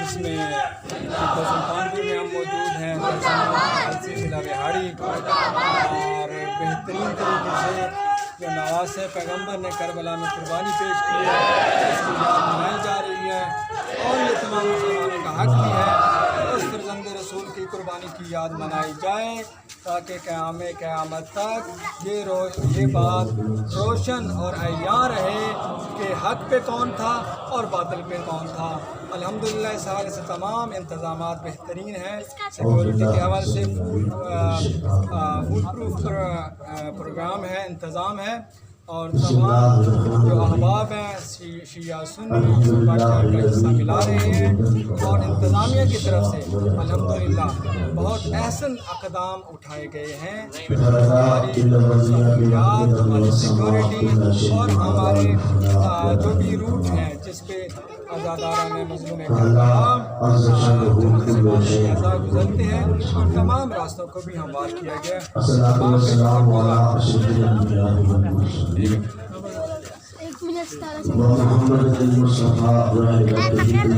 جس میں سلطانپور میں ہم موجود ہیں، ضلع ریہاڑی، اور بہترین طریقے سے جو نواز پیغمبر نے کربلا میں قربانی پیش کی ہے اس کی یاد منائی جا رہی ہے، اور یہ تمام مسلمانوں کا حق بھی ہے اس فرزند رسول کی قربانی کی یاد منائی جائے تاکہ قیامت تک یہ بات روشن اور عیاں رہے کہ حق پہ کون تھا اور باطل پہ کون تھا۔ الحمدللہ اس حوالے سے تمام انتظامات بہترین ہیں، سیکورٹی کے حوالے سے فول پروف پروگرام ہے، انتظام ہے، اور تمام جو احباب ہیں شیعہ سنی کا حصہ ملا رہے ہیں، اور انتظامیہ کی طرف سے الحمدللہ بہت احسن اقدام اٹھائے گئے ہیں۔ ہماری سہولیات، ہماری سیکورٹی اور ہمارے جو بھی روٹ ہیں جس پہ آزادارانہ مظلوم کربلا گزرتے ہیں، ان تمام راستوں کو بھی ہموار کیا گیا۔ ایک منٹ